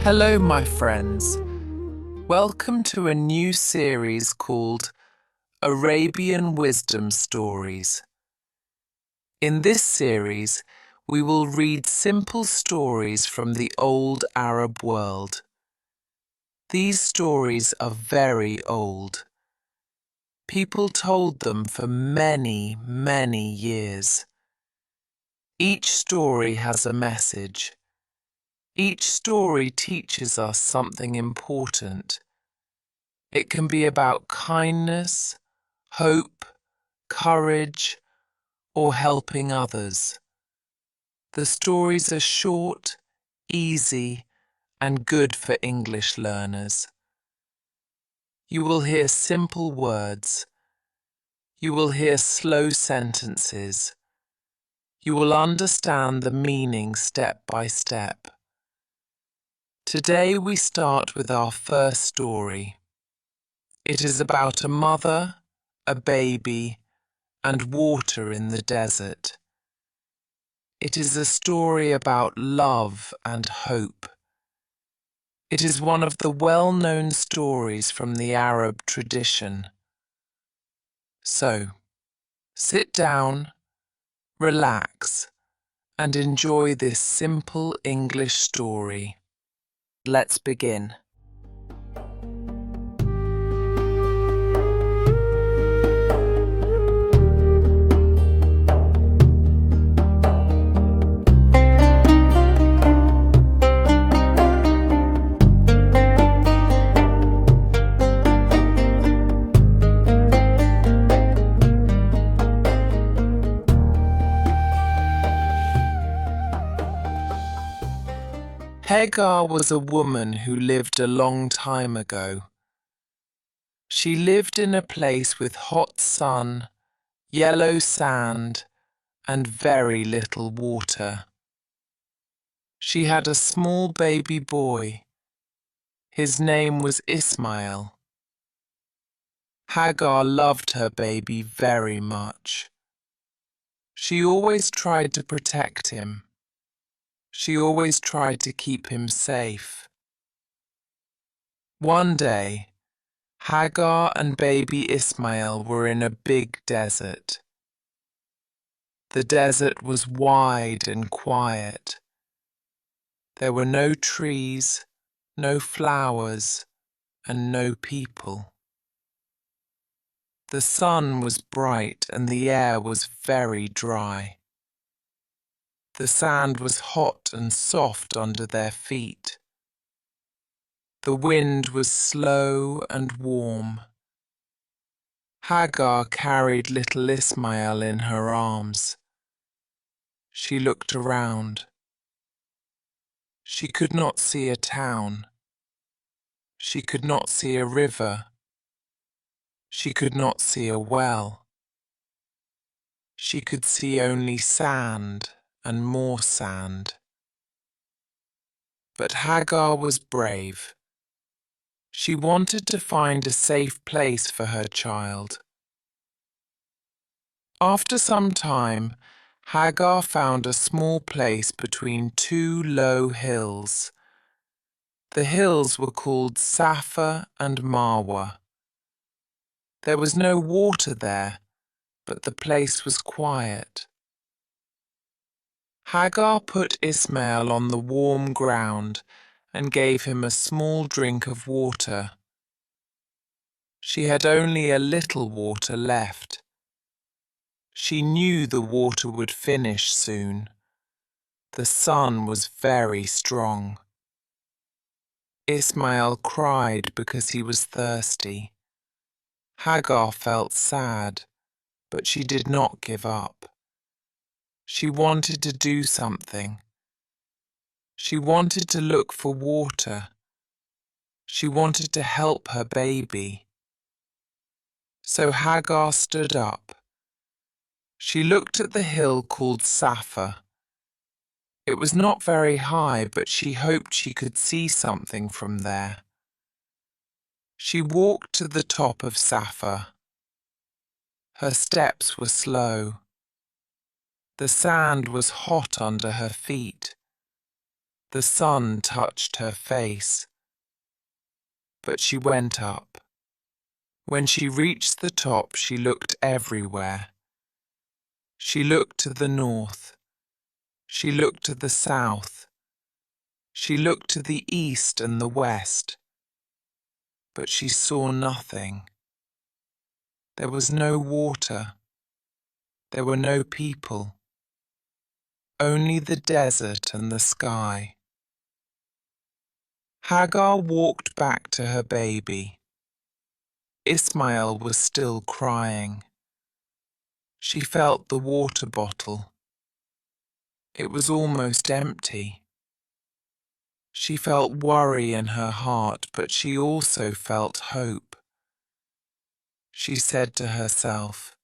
Hello, my friends. Welcome to a new series called Arabian Wisdom Stories. In this series, we will read simple stories from the old Arab world. These stories are very old. People told them for many, many years. Each story has a message. Each story teaches us something important. It can be about kindness, hope, courage, or helping others. The stories are short, easy, and good for English learners. You will hear simple words. You will hear slow sentences. You will understand the meaning step by step. Today we start with our first story. It is about a mother, a baby, and water in the desert. It is a story about love and hope. It is one of the well-known stories from the Arab tradition. So, sit down, relax, and enjoy this simple English story. Let's begin. Hagar was a woman who lived a long time ago. She lived in a place with hot sun, yellow sand, and very little water. She had a small baby boy. His name was Ismael. Hagar loved her baby very much. She always tried to protect him. She always tried to keep him safe. One day, Hagar and baby Ismael were in a big desert. The desert was wide and quiet. There were no trees, no flowers, and no people. The sun was bright and the air was very dry. The sand was hot and soft under their feet. The wind was slow and warm. Hagar carried little Ismael in her arms. She looked around. She could not see a town. She could not see a river. She could not see a well. She could see only sand and more sand. But Hagar was brave. She wanted to find a safe place for her child. After some time, Hagar found a small place between two low hills. The hills were called Safa and Marwa. There was no water there, but the place was quiet. Hagar put Ismael on the warm ground and gave him a small drink of water. She had only a little water left. She knew the water would finish soon. The sun was very strong. Ismael cried because he was thirsty. Hagar felt sad, but she did not give up. She wanted to do something. She wanted to look for water. She wanted to help her baby. So Hagar stood up. She looked at the hill called Safa. It was not very high, but she hoped she could see something from there. She walked to the top of Safa. Her steps were slow. The sand was hot under her feet. The sun touched her face, but she went up. When she reached the top, she looked everywhere. She looked to the north. She looked to the south. She looked to the east and the west. But she saw nothing. There was no water. There were no people. Only the desert and the sky. Hagar walked back to her baby. Ismael was still crying. She felt the water bottle. It was almost empty. She felt worry in her heart, but she also felt hope. She said to herself,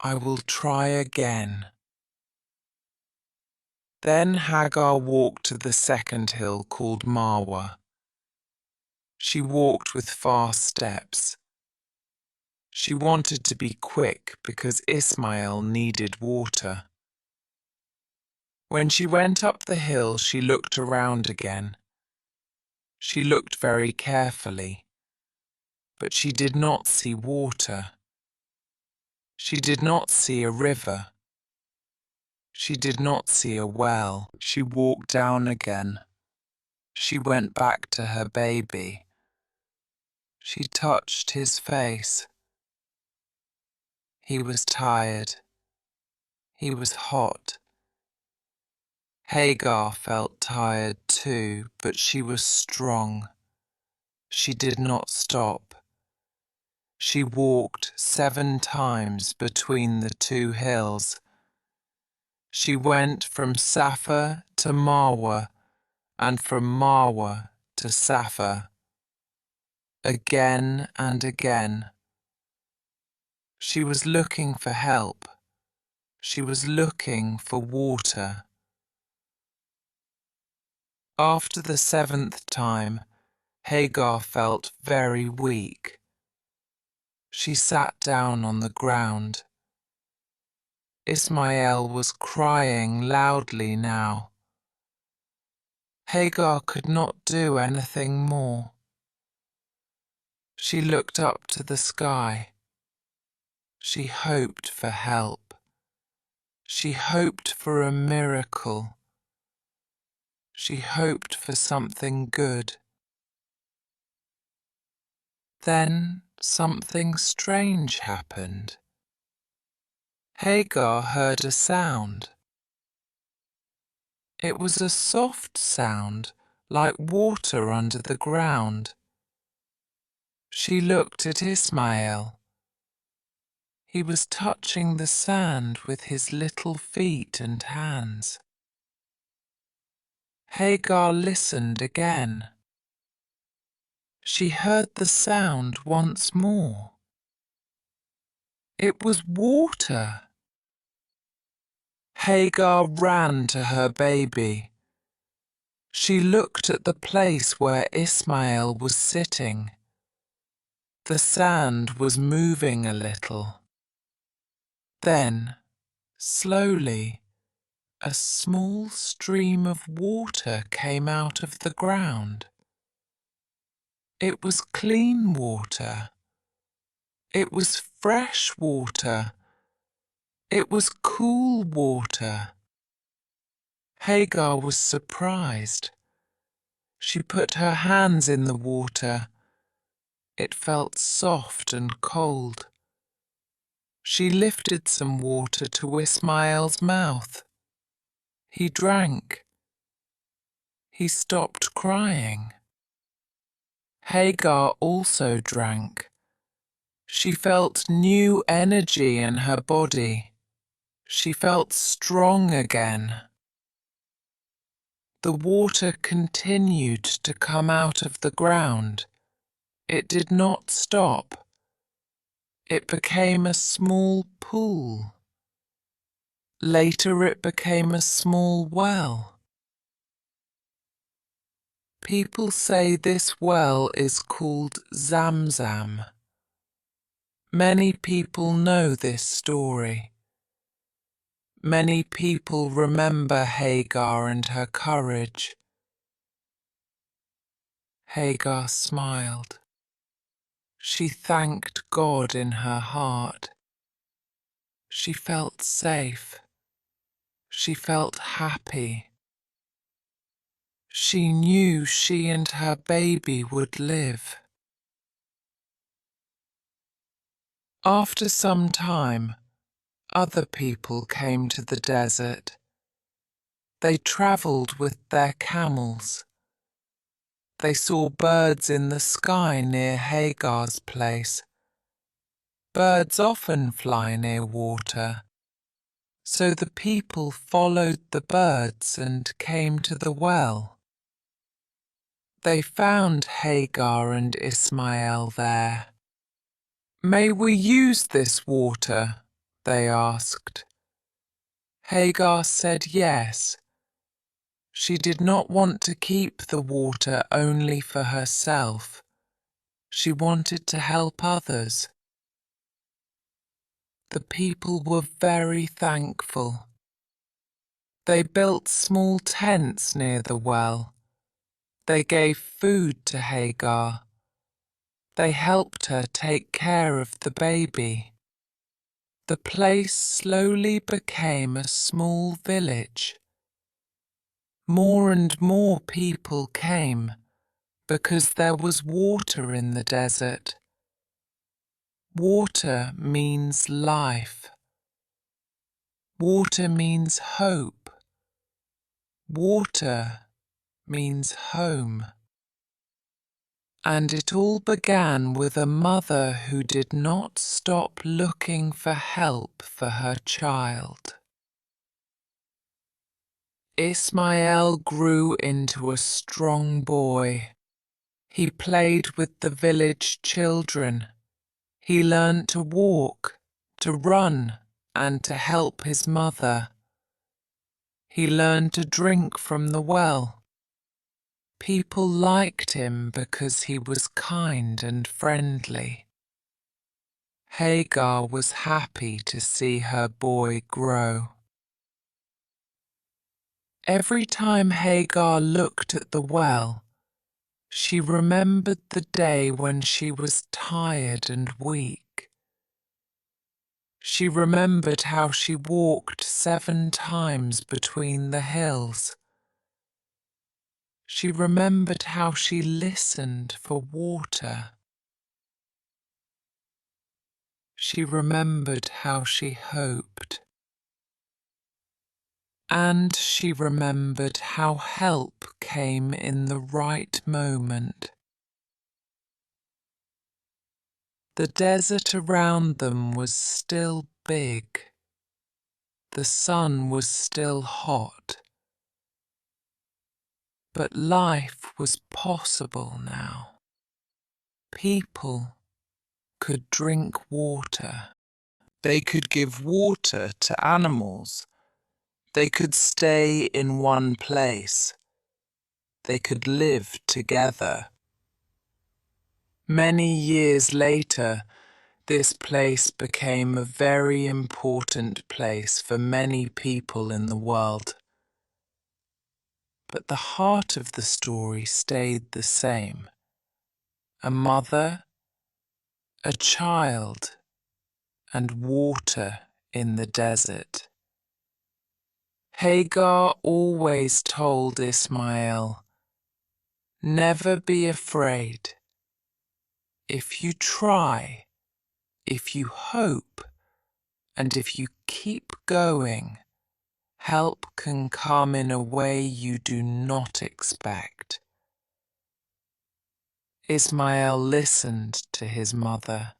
"I will try again." Then Hagar walked to the second hill called Marwah. She walked with fast steps. She wanted to be quick because Ismael needed water. When she went up the hill, she looked around again. She looked very carefully, but she did not see water. She did not see a river. She did not see a well. She walked down again. She went back to her baby. She touched his face. He was tired. He was hot. Hagar felt tired too, but she was strong. She did not stop. She walked 7 times between the 2 hills. She went from Saphar to Marwah, and from Marwah to Saphar, again and again. She was looking for help. She was looking for water. After the 7th time, Hagar felt very weak. She sat down on the ground. Ismael was crying loudly now. Hagar could not do anything more. She looked up to the sky. She hoped for help. She hoped for a miracle. She hoped for something good. Then something strange happened. Hagar heard a sound. It was a soft sound, like water under the ground. She looked at Ismael. He was touching the sand with his little feet and hands. Hagar listened again. She heard the sound once more. It was water. Hagar ran to her baby. She looked at the place where Ismael was sitting. The sand was moving a little. Then, slowly, a small stream of water came out of the ground. It was clean water. It was fresh water. It was cool water. Hagar was surprised. She put her hands in the water. It felt soft and cold. She lifted some water to Ismael's mouth. He drank. He stopped crying. Hagar also drank. She felt new energy in her body. She felt strong again. The water continued to come out of the ground. It did not stop. It became a small pool. Later it became a small well. People say this well is called Zamzam. Many people know this story. Many people remember Hagar and her courage. Hagar smiled. She thanked God in her heart. She felt safe. She felt happy. She knew she and her baby would live. After some time, other people came to the desert. They travelled with their camels. They saw birds in the sky near Hagar's place. Birds often fly near water. So the people followed the birds and came to the well. They found Hagar and Ismael there. "May we use this water?" they asked. Hagar said yes. She did not want to keep the water only for herself. She wanted to help others. The people were very thankful. They built small tents near the well. They gave food to Hagar. They helped her take care of the baby. The place slowly became a small village. More and more people came because there was water in the desert. Water means life. Water means hope. Water means home. And it all began with a mother who did not stop looking for help for her child. Ismael grew into a strong boy. He played with the village children. He learned to walk, to run, and to help his mother. He learned to drink from the well. People liked him because he was kind and friendly. Hagar was happy to see her boy grow. Every time Hagar looked at the well, she remembered the day when she was tired and weak. She remembered how she walked 7 times between the hills. She remembered how she listened for water. She remembered how she hoped. And she remembered how help came in the right moment. The desert around them was still big. The sun was still hot. But life was possible now. People could drink water. They could give water to animals. They could stay in one place. They could live together. Many years later, this place became a very important place for many people in the world. But the heart of the story stayed the same. A mother, a child, and water in the desert. Hagar always told Ismael, "Never be afraid. If you try, if you hope, and if you keep going, help can come in a way you do not expect." Ismael listened to his mother.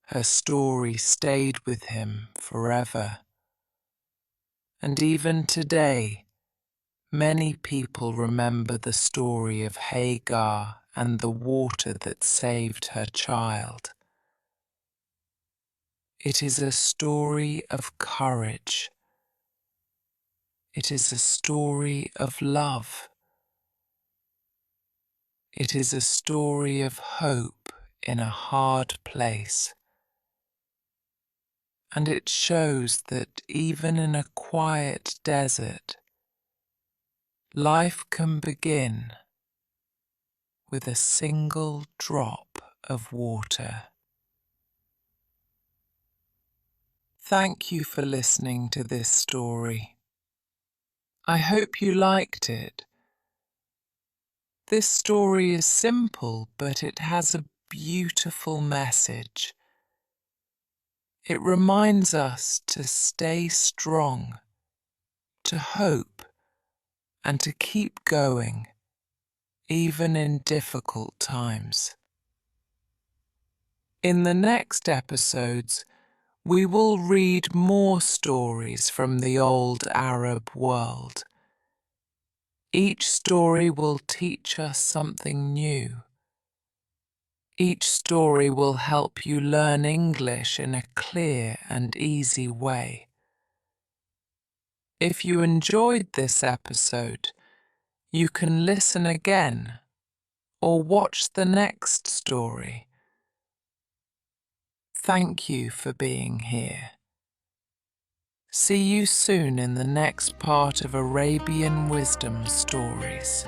Her story stayed with him forever. And even today, many people remember the story of Hagar and the water that saved her child. It is a story of courage. It is a story of love. It is a story of hope in a hard place. and it shows that even in a quiet desert, life can begin with a single drop of water. Thank you for listening to this story. I hope you liked it. This story is simple, but it has a beautiful message. It reminds us to stay strong, to hope, and to keep going, even in difficult times. In the next episodes, we will read more stories from the old Arab world. Each story will teach us something new. Each story will help you learn English in a clear and easy way. If you enjoyed this episode, you can listen again or watch the next story. Thank you for being here. See you soon in the next part of Arabian Wisdom Stories.